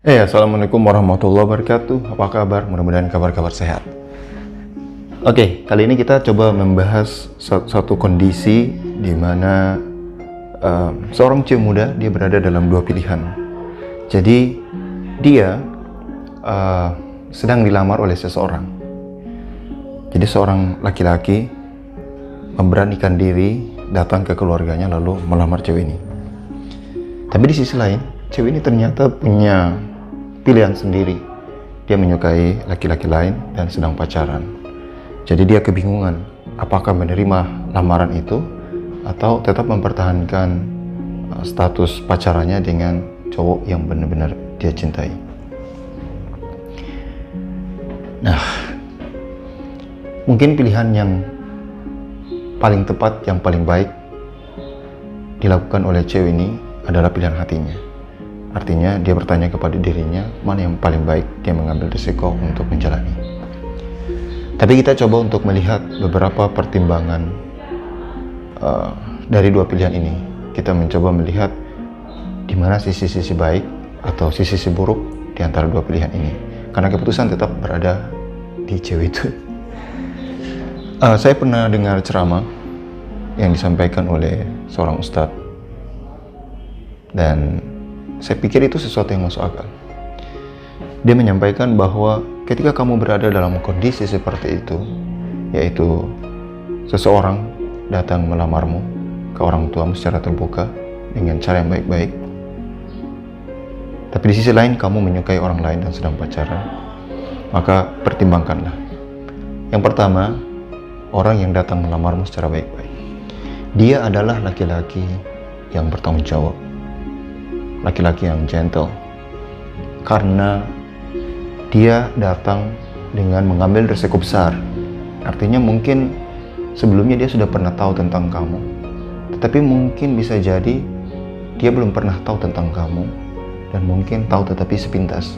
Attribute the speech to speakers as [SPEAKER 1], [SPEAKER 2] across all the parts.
[SPEAKER 1] Assalamualaikum warahmatullahi wabarakatuh. Apa kabar? Mudah-mudahan kabar-kabar sehat. Oke, kali ini kita coba membahas satu kondisi di mana seorang cewek muda dia berada dalam dua pilihan. Jadi dia sedang dilamar oleh seseorang. Jadi seorang laki-laki memberanikan diri datang ke keluarganya lalu melamar cewek ini. Tapi di sisi lain, cewek ini ternyata punya pilihan sendiri. Dia menyukai laki-laki lain dan sedang pacaran. Jadi dia kebingungan apakah menerima lamaran itu atau tetap mempertahankan status pacarannya dengan cowok yang benar-benar dia cintai. Nah, mungkin pilihan yang paling tepat, yang paling baik dilakukan oleh cewek ini adalah pilihan hatinya. Artinya dia bertanya kepada dirinya mana yang paling baik, dia mengambil risiko untuk menjalani. Tapi kita coba untuk melihat beberapa pertimbangan dari dua pilihan ini. Kita mencoba melihat di mana sisi-sisi baik atau sisi-sisi buruk di antara dua pilihan ini. Karena keputusan tetap berada di cewek itu. Saya pernah dengar ceramah yang disampaikan oleh seorang ustadz. Dan saya pikir itu sesuatu yang masuk akal. Dia menyampaikan bahwa ketika kamu berada dalam kondisi seperti itu, yaitu seseorang datang melamarmu ke orang tuamu secara terbuka dengan cara yang baik-baik, tapi di sisi lain kamu menyukai orang lain dan sedang pacaran, maka pertimbangkanlah. Yang pertama, orang yang datang melamarmu secara baik-baik, dia adalah laki-laki yang bertanggung jawab, laki-laki yang gentle, karena dia datang dengan mengambil resiko besar. Artinya mungkin sebelumnya dia sudah pernah tahu tentang kamu, tetapi mungkin bisa jadi dia belum pernah tahu tentang kamu, dan mungkin tahu tetapi sepintas.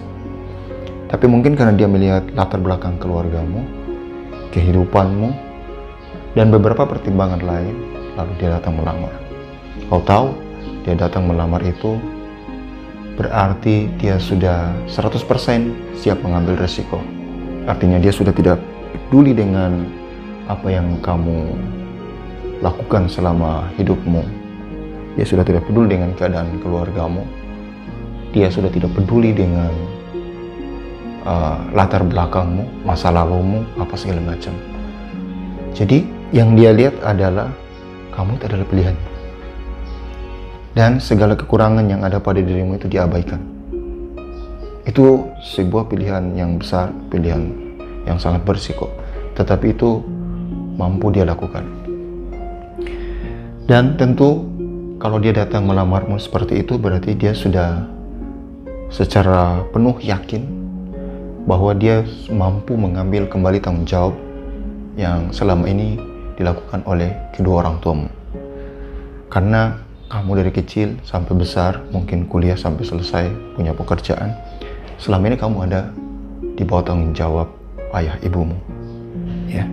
[SPEAKER 1] Tapi mungkin karena dia melihat latar belakang keluargamu, kehidupanmu, dan beberapa pertimbangan lain, lalu dia datang melamar. Kau tahu, dia datang melamar itu berarti dia sudah 100% siap mengambil resiko. Artinya dia sudah tidak peduli dengan apa yang kamu lakukan selama hidupmu. Dia sudah tidak peduli dengan keadaan keluargamu. Dia sudah tidak peduli dengan latar belakangmu, masa lalumu, apa segala macam. Jadi yang dia lihat adalah kamu itu adalah pilihannya. Dan segala kekurangan yang ada pada dirimu itu diabaikan. Itu sebuah pilihan yang besar, pilihan yang sangat berisiko. Tetapi itu mampu dia lakukan. Dan tentu kalau dia datang melamarmu seperti itu, berarti dia sudah secara penuh yakin bahwa dia mampu mengambil kembali tanggung jawab yang selama ini dilakukan oleh kedua orang tuamu. Karena kamu dari kecil sampai besar, mungkin kuliah sampai selesai, punya pekerjaan, selama ini kamu ada di bawah tanggung jawab ayah ibumu, ya.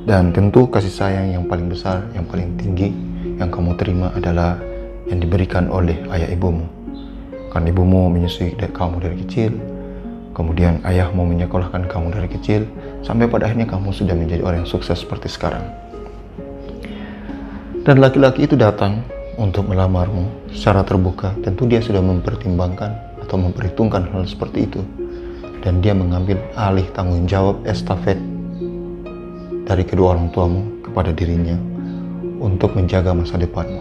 [SPEAKER 1] Dan tentu kasih sayang yang paling besar, yang paling tinggi yang kamu terima adalah yang diberikan oleh ayah ibumu. Karena ibumu menyusui kamu dari kecil, kemudian ayahmu menyekolahkan kamu dari kecil, sampai pada akhirnya kamu sudah menjadi orang yang sukses seperti sekarang. Dan laki-laki itu datang untuk melamarmu secara terbuka. Tentu dia sudah mempertimbangkan atau memperhitungkan hal seperti itu, dan dia mengambil alih tanggung jawab estafet dari kedua orang tuamu kepada dirinya untuk menjaga masa depanmu.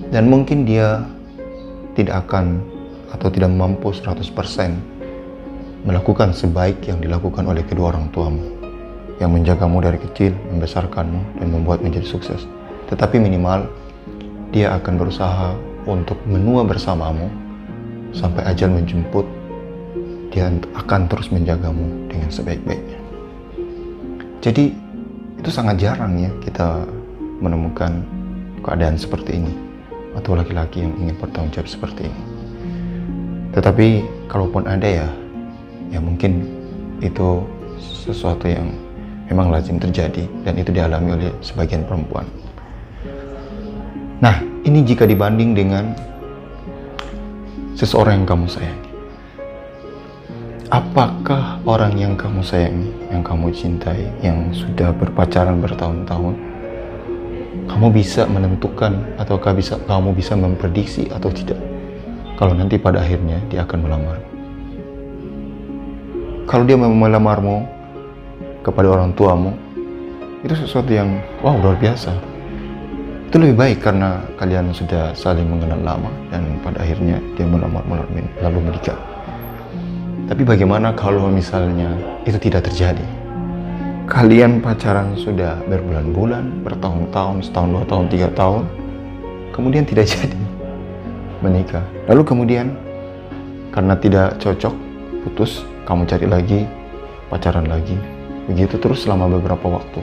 [SPEAKER 1] Dan mungkin dia tidak akan atau tidak mampu 100% melakukan sebaik yang dilakukan oleh kedua orang tuamu yang menjagamu dari kecil, membesarkanmu, dan membuat menjadi sukses. Tetapi minimal dia akan berusaha untuk menua bersamamu sampai ajal menjemput. Dia akan terus menjagamu dengan sebaik-baiknya. Jadi itu sangat jarang ya kita menemukan keadaan seperti ini, atau laki-laki yang ingin bertanggung jawab seperti ini. Tetapi kalaupun ada ya mungkin itu sesuatu yang memang lazim terjadi, dan itu dialami oleh sebagian perempuan. Nah, ini jika dibanding dengan seseorang yang kamu sayangi. apakah orang yang kamu sayangi, yang kamu cintai, yang sudah berpacaran bertahun-tahun, kamu bisa menentukan ataukah kamu bisa memprediksi atau tidak kalau nanti pada akhirnya dia akan melamarmu? Kalau dia mau melamarmu kepada orang tuamu, itu sesuatu yang wow, luar biasa. Itu lebih baik karena kalian sudah saling mengenal lama dan pada akhirnya dia melamar lalu menikah. Tapi bagaimana kalau misalnya itu tidak terjadi? Kalian pacaran sudah berbulan-bulan, bertahun-tahun, setahun, 2 tahun, 3 tahun, kemudian tidak jadi menikah. Lalu kemudian karena tidak cocok, putus, kamu cari lagi, pacaran lagi. Begitu terus selama beberapa waktu.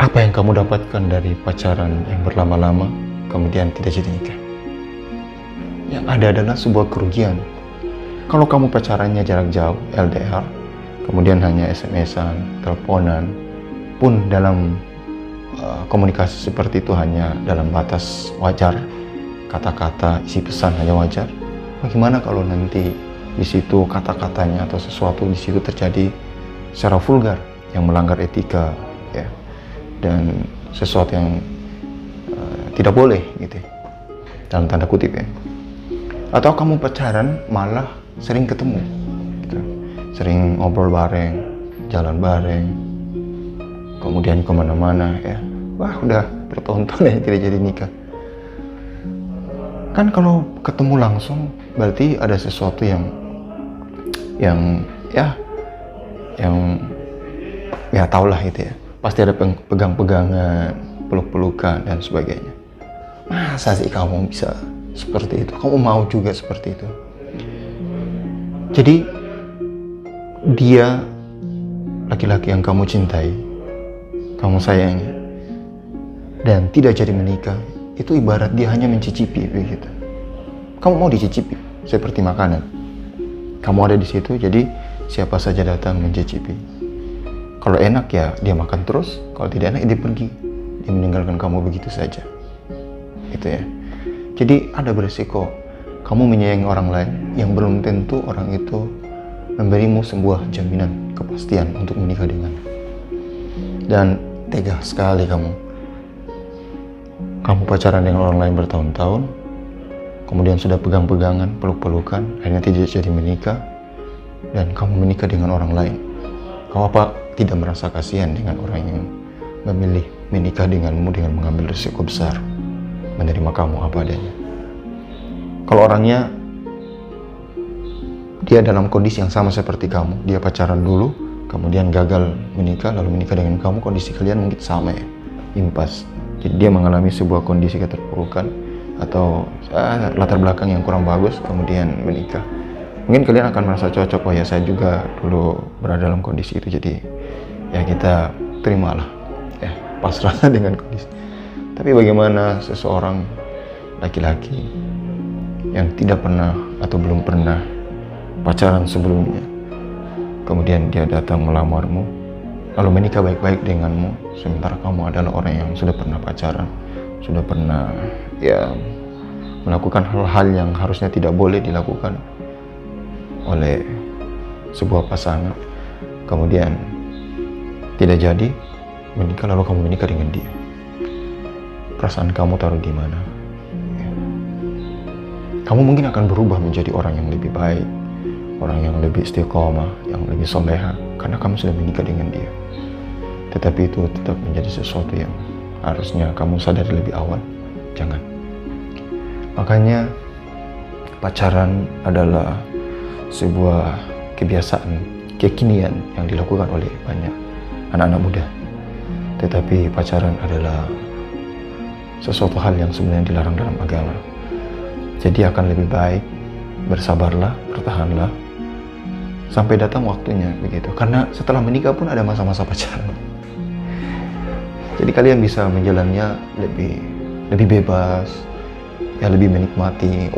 [SPEAKER 1] Apa yang kamu dapatkan dari pacaran yang berlama-lama, kemudian tidak jadi nikah? Yang ada adalah sebuah kerugian. Kalau kamu pacarannya jarak jauh, LDR, kemudian hanya SMS-an, teleponan, pun dalam komunikasi seperti itu hanya dalam batas wajar, kata-kata, isi pesan hanya wajar. Bagaimana kalau nanti di situ kata-katanya atau sesuatu di situ terjadi secara vulgar yang melanggar etika, ya, dan sesuatu yang tidak boleh gitu, dalam tanda kutip ya. Atau kamu pacaran malah sering ketemu, gitu, sering ngobrol bareng, jalan bareng, kemudian kemana-mana ya. Wah, udah bertahun-tahun ya tidak jadi nikah. Kan kalau ketemu langsung berarti ada sesuatu yang tau lah itu ya. Pasti ada pegang-pegangan, peluk-pelukan dan sebagainya. Masa sih kamu bisa seperti itu? Kamu mau juga seperti itu? Jadi dia laki-laki yang kamu cintai, kamu sayangi, dan tidak jadi menikah, itu ibarat dia hanya mencicipi begitu. Kamu mau dicicipi seperti makanan. Kamu ada di situ, jadi siapa saja datang mencicipi. Kalau enak ya dia makan terus, kalau tidak enak dia pergi, dia meninggalkan kamu begitu saja. Itu ya. Jadi ada beresiko kamu menyayangi orang lain yang belum tentu orang itu memberimu sebuah jaminan kepastian untuk menikah dengannya. Dan tega sekali kamu pacaran dengan orang lain bertahun-tahun, kemudian sudah pegang-pegangan, peluk-pelukan, akhirnya tidak jadi menikah, dan kamu menikah dengan orang lain. Kamu apa tidak merasa kasihan dengan orang yang memilih menikah denganmu dengan mengambil risiko besar, menerima kamu apa adanya? Kalau orangnya dia dalam kondisi yang sama seperti kamu, dia pacaran dulu, kemudian gagal menikah, lalu menikah dengan kamu, kondisi kalian mungkin sama ya, impas. Jadi dia mengalami sebuah kondisi keterpurukan atau latar belakang yang kurang bagus, kemudian menikah. Mungkin kalian akan merasa cocok, oh ya saya juga dulu berada dalam kondisi itu, jadi ya kita terimalah, ya pasrah dengan kondisi. Tapi bagaimana seseorang laki-laki yang tidak pernah atau belum pernah pacaran sebelumnya, kemudian dia datang melamarmu, lalu menikah baik-baik denganmu, sementara kamu adalah orang yang sudah pernah pacaran, sudah pernah ya melakukan hal-hal yang harusnya tidak boleh dilakukan oleh sebuah pasangan, kemudian tidak jadi menikah, lalu kamu menikah dengan dia. Perasaan kamu taruh di mana? Kamu mungkin akan berubah menjadi orang yang lebih baik, orang yang lebih istiqomah, yang lebih soleha, karena kamu sudah menikah dengan dia. Tetapi itu tetap menjadi sesuatu yang harusnya kamu sadari lebih awal. Jangan. Makanya pacaran adalah sebuah kebiasaan, kekinian yang dilakukan oleh banyak anak-anak muda. Tetapi pacaran adalah sesuatu hal yang sebenarnya dilarang dalam agama. Jadi akan lebih baik bersabarlah, bertahanlah sampai datang waktunya begitu. Karena setelah menikah pun ada masa-masa pacaran. Jadi kalian bisa menjalannya lebih bebas, ya lebih menikmati,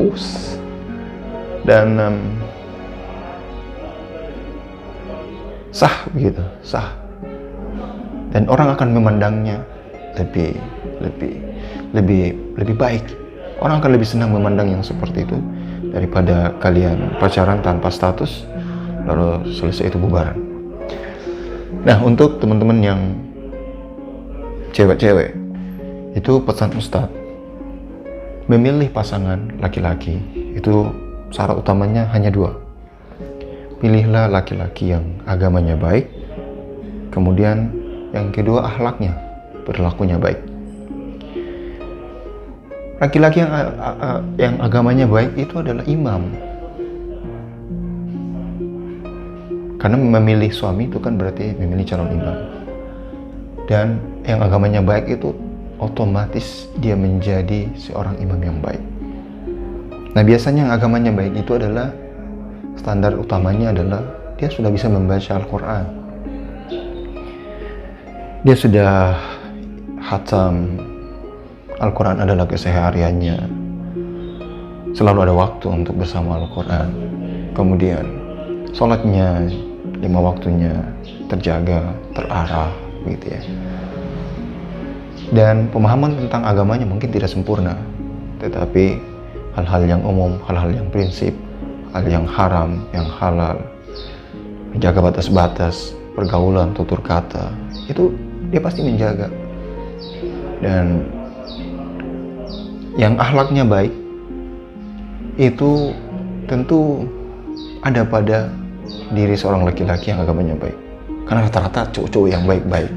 [SPEAKER 1] dan sah begitu, sah. Dan orang akan memandangnya lebih baik. Orang akan lebih senang memandang yang seperti itu daripada kalian pacaran tanpa status lalu selesai itu bubaran. Nah, untuk teman-teman yang cewek-cewek, itu pesan Ustadz, memilih pasangan laki-laki itu syarat utamanya hanya 2. Pilihlah laki-laki yang agamanya baik, kemudian yang kedua akhlaknya, perilakunya baik. Laki-laki yang agamanya baik itu adalah imam. Karena memilih suami itu kan berarti memilih calon imam. Dan yang agamanya baik itu otomatis dia menjadi seorang imam yang baik. Nah, biasanya yang agamanya baik itu adalah standar utamanya adalah dia sudah bisa membaca Al-Quran. Dia sudah khatam Al-Quran adalah kesehariannya. Selalu ada waktu untuk bersama Al-Quran. Kemudian sholatnya 5 waktunya terjaga, terarah, gitu ya. Dan pemahaman tentang agamanya mungkin tidak sempurna, tetapi hal-hal yang umum, hal-hal yang prinsip, hal yang haram, yang halal, menjaga batas-batas, pergaulan, tutur kata, itu dia pasti menjaga. Dan yang akhlaknya baik itu tentu ada pada diri seorang laki-laki yang agamanya baik. Karena rata-rata cowok-cowok yang baik-baik,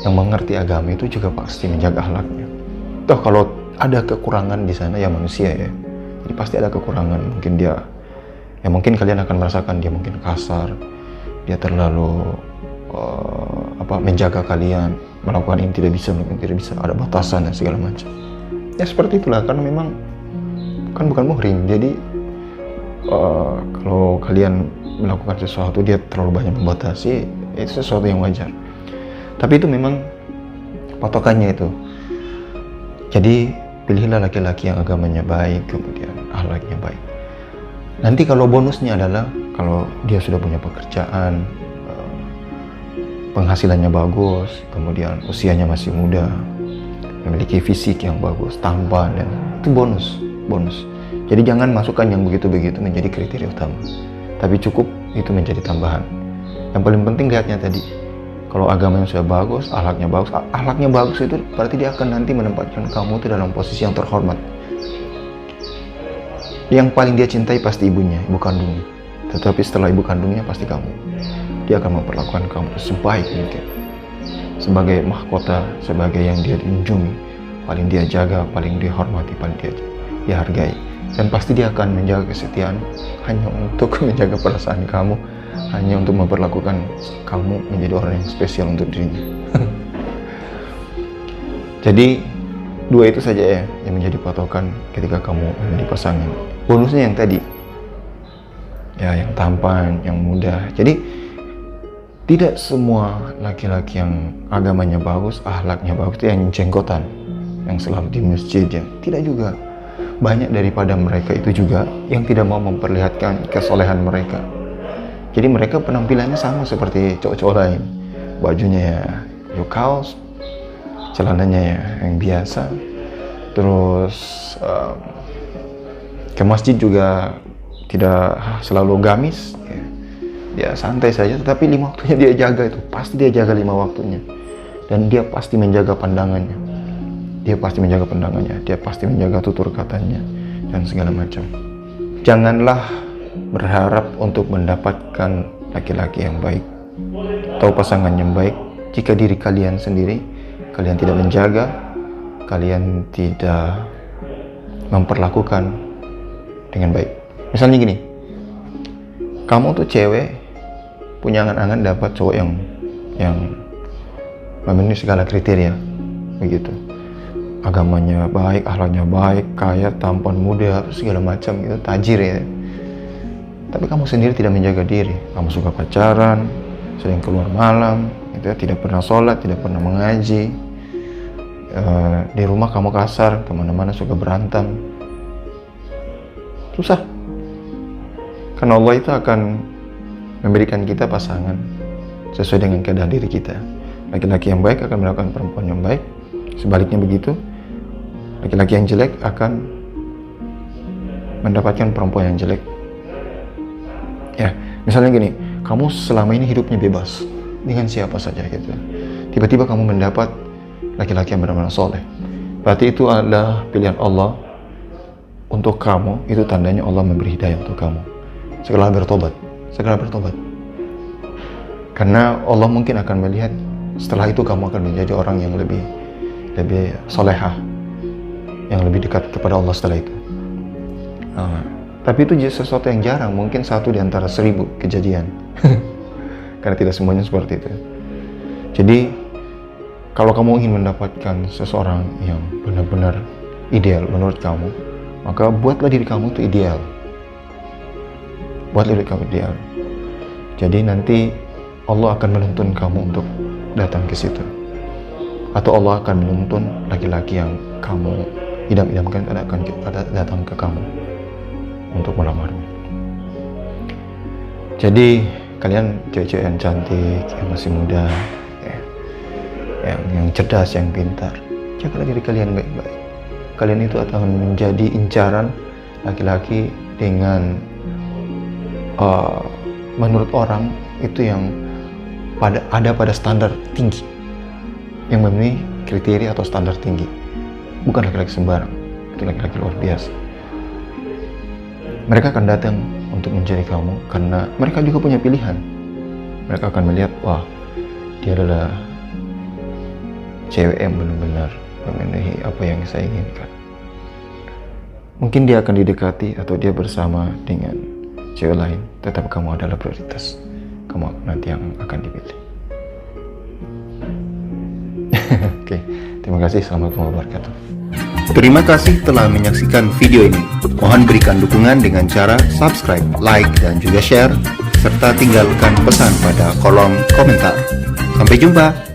[SPEAKER 1] yang mengerti agama itu juga pasti menjaga akhlaknya. Toh kalau ada kekurangan di sana ya manusia ya, jadi pasti ada kekurangan. Mungkin dia, ya mungkin kalian akan merasakan dia mungkin kasar, dia terlalu menjaga kalian, melakukan ini tidak bisa, melakukan tidak bisa, ada batasan dan segala macam. Ya seperti itulah, karena memang kan bukan muhrim, jadi kalau kalian melakukan sesuatu dia terlalu banyak membatasi, itu sesuatu yang wajar. Tapi itu memang patokannya itu. Jadi pilihlah laki-laki yang agamanya baik, kemudian akhlaknya baik. Nanti kalau bonusnya adalah kalau dia sudah punya pekerjaan, penghasilannya bagus, kemudian usianya masih muda, memiliki fisik yang bagus, tampan, dan itu bonus. Jadi jangan masukkan yang begitu-begitu menjadi kriteria utama, tapi cukup itu menjadi tambahan. Yang paling penting lihatnya tadi, kalau agamanya sudah bagus, akhlaknya bagus itu berarti dia akan nanti menempatkan kamu itu dalam posisi yang terhormat. Yang paling dia cintai pasti ibunya, ibu kandungnya. Tetapi setelah ibu kandungnya pasti kamu. Dia akan memperlakukan kamu sebaik mungkin, sebagai mahkota, sebagai yang dia junjungi, paling dia jaga, paling dia hormati, paling dia hargai. Dan pasti dia akan menjaga kesetiaan hanya untuk menjaga perasaan kamu, hanya untuk memperlakukan kamu menjadi orang yang spesial untuk dirinya. Jadi 2 itu saja ya yang menjadi patokan ketika kamu memilih pasangan. Bonusnya yang tadi ya, yang tampan, yang muda. Jadi tidak semua laki-laki yang agamanya bagus, akhlaknya bagus itu yang jenggotan, yang selalu di masjid ya. Tidak juga. Banyak daripada mereka itu juga yang tidak mau memperlihatkan kesolehan mereka. Jadi mereka penampilannya sama seperti cowok-cowok lain. Bajunya ya kaos, celananya ya yang biasa. Terus ke masjid juga tidak selalu gamis ya. Dia santai saja, tetapi 5 waktunya dia jaga itu. Pasti dia jaga 5 waktunya. Dan dia pasti menjaga pandangannya. Dia pasti menjaga tutur katanya dan segala macam. Janganlah berharap untuk mendapatkan laki-laki yang baik atau pasangan yang baik jika diri kalian sendiri kalian tidak menjaga, kalian tidak memperlakukan dengan baik. Misalnya gini, kamu tuh cewek punya angan-angan dapat cowok yang memenuhi segala kriteria begitu. Agamanya baik, akhlaknya baik, kaya, tampan, muda, segala macam gitu, tajir ya. Tapi kamu sendiri tidak menjaga diri. Kamu suka pacaran, sering keluar malam, gitu ya, tidak pernah sholat, tidak pernah mengaji. Di rumah kamu kasar, kemana-mana suka berantem. Susah. Karena Allah itu akan memberikan kita pasangan sesuai dengan keadaan diri kita. Laki-laki yang baik akan melakukan perempuan yang baik. Sebaliknya begitu. Laki-laki yang jelek akan mendapatkan perempuan yang jelek. Ya, misalnya gini, kamu selama ini hidupnya bebas dengan siapa saja gitu. Tiba-tiba kamu mendapat laki-laki yang benar-benar soleh. Berarti itu adalah pilihan Allah untuk kamu. Itu tandanya Allah memberi hidayah untuk kamu. Segera bertobat. Karena Allah mungkin akan melihat setelah itu kamu akan menjadi orang yang lebih solehah, yang lebih dekat kepada Allah setelah itu. Tapi itu sesuatu yang jarang, mungkin 1 di antara 1000 kejadian. Karena tidak semuanya seperti itu. Jadi kalau kamu ingin mendapatkan seseorang yang benar-benar ideal menurut kamu, maka buatlah diri kamu itu ideal. Jadi nanti Allah akan menuntun kamu untuk datang ke situ. Atau Allah akan menuntun laki-laki yang kamu idam-idamkan akan datang ke kamu untuk melamarnya. Jadi kalian cewek-cewek yang cantik, yang masih muda, yang cerdas, yang pintar, jagalah diri kalian baik-baik. Kalian itu akan menjadi incaran laki-laki dengan menurut orang itu yang ada pada standar tinggi, yang memenuhi kriteria atau standar tinggi. Bukan laki-laki sembarang, itu laki-laki luar biasa. Mereka akan datang untuk mencari kamu karena mereka juga punya pilihan. Mereka akan melihat, wah, dia adalah cewek yang benar-benar memenuhi apa yang saya inginkan. Mungkin dia akan didekati atau dia bersama dengan cewek lain, tetap kamu adalah prioritas. Kamu nanti yang akan dipilih. Oke, terima kasih. Assalamualaikum warahmatullahi wabarakatuh.
[SPEAKER 2] Terima kasih telah menyaksikan video ini. Mohon berikan dukungan dengan cara subscribe, like, dan juga share, serta tinggalkan pesan pada kolom komentar. Sampai jumpa.